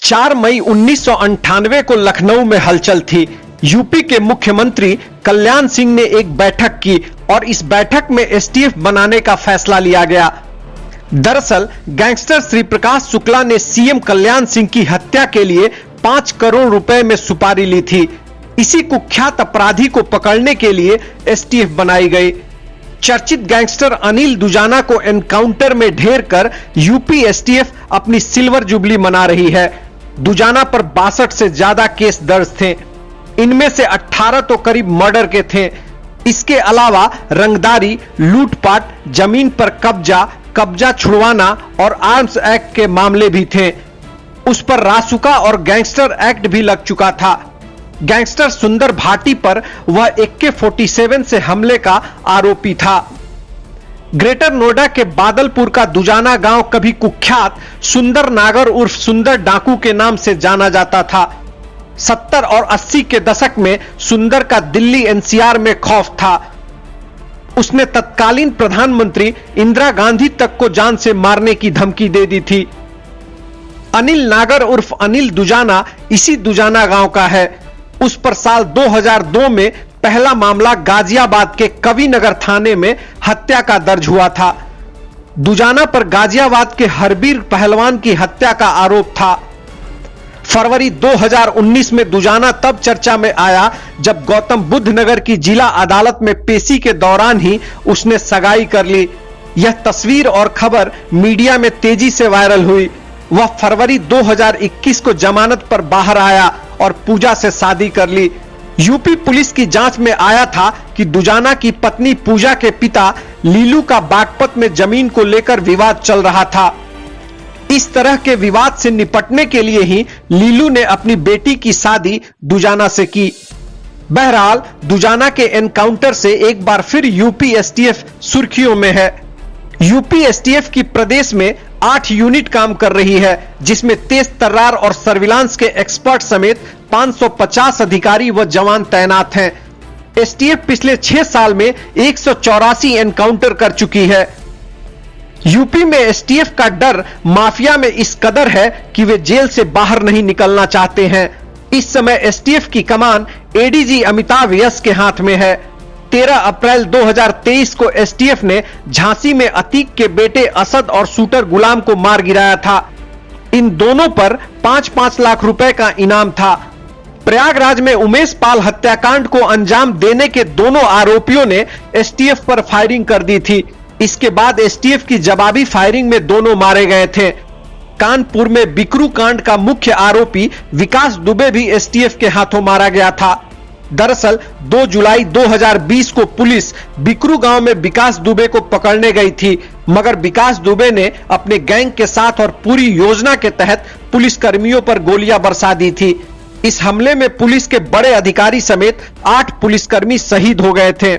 4 मई 1998 को लखनऊ में हलचल थी। यूपी के मुख्यमंत्री कल्याण सिंह ने एक बैठक की और इस बैठक में एसटीएफ बनाने का फैसला लिया गया। दरअसल गैंगस्टर श्री प्रकाश शुक्ला ने सीएम कल्याण सिंह की हत्या के लिए 5 करोड़ रुपए में सुपारी ली थी। इसी कुख्यात अपराधी को पकड़ने के लिए एसटीएफ बनाई गई। चर्चित गैंगस्टर अनिल दुजाना को एनकाउंटर में ढेर कर यूपी एसटीएफ अपनी सिल्वर जुबली मना रही है। दुजाना पर 62 से ज्यादा केस दर्ज थे। इनमें से 18 तो करीब मर्डर के थे। इसके अलावा रंगदारी, लूटपाट, जमीन पर कब्जा छुड़वाना और आर्म्स एक्ट के मामले भी थे। उस पर रासुका और गैंगस्टर एक्ट भी लग चुका था। गैंगस्टर सुंदर भाटी पर वह AK-47 से हमले का आरोपी था। ग्रेटर नोएडा के बादलपुर का दुजाना गांव कभी कुख्यात सुंदर नागर उर्फ सुंदर डाकू के नाम से जाना जाता था। 70 और 80 के दशक में सुंदर का दिल्ली एनसीआर में खौफ था। उसने तत्कालीन प्रधानमंत्री इंदिरा गांधी तक को जान से मारने की धमकी दे दी थी। अनिल नागर उर्फ अनिल दुजाना इसी दुजाना गांव का है। उस पर साल 2002 में पहला मामला गाजियाबाद के कविनगर थाने में हत्या का दर्ज हुआ था। दुजाना पर गाजियाबाद के हरबीर पहलवान की हत्या का आरोप था। फरवरी 2019 में दुजाना तब चर्चा में आया जब गौतम बुद्ध नगर की जिला अदालत में पेशी के दौरान ही उसने सगाई कर ली। यह तस्वीर और खबर मीडिया में तेजी से वायरल हुई। वह फरवरी 2021 को जमानत पर बाहर आया और पूजा से शादी कर ली। यूपी पुलिस की जांच में आया था कि दुजाना की पत्नी पूजा के पिता लीलू का बागपत में जमीन को लेकर विवाद चल रहा था। इस तरह के विवाद से निपटने के लिए ही लीलू ने अपनी बेटी की शादी दुजाना से की। बहरहाल दुजाना के एनकाउंटर से एक बार फिर यूपी एसटीएफ सुर्खियों में है। यूपी एसटीएफ की प्रदेश में 8 यूनिट काम कर रही है, जिसमें तेज तर्रार और सर्विलांस के एक्सपर्ट समेत 550 अधिकारी व जवान तैनात हैं। एसटीएफ पिछले 6 साल में 184 एनकाउंटर कर चुकी है। यूपी में एसटीएफ का डर माफिया में इस कदर है कि वे जेल से बाहर नहीं निकलना चाहते हैं। इस समय एसटीएफ की कमान एडीजी अमिताभ यस के हाथ में है। 13 अप्रैल 2023 को एसटीएफ ने झांसी में अतीक के बेटे असद और शूटर गुलाम को मार गिराया था। इन दोनों पर 5-5 लाख रुपए का इनाम था। प्रयागराज में उमेश पाल हत्याकांड को अंजाम देने के दोनों आरोपियों ने एसटीएफ पर फायरिंग कर दी थी। इसके बाद एसटीएफ की जवाबी फायरिंग में दोनों मारे गए थे। कानपुर में बिकरू कांड का मुख्य आरोपी विकास दुबे भी एसटीएफ के हाथों मारा गया था। दरअसल 2 जुलाई 2020 को पुलिस बिकरू गांव में विकास दुबे को पकड़ने गई थी, मगर विकास दुबे ने अपने गैंग के साथ और पूरी योजना के तहत पुलिस कर्मियों पर गोलियां बरसा दी थी। इस हमले में पुलिस के बड़े अधिकारी समेत 8 पुलिसकर्मी शहीद हो गए थे।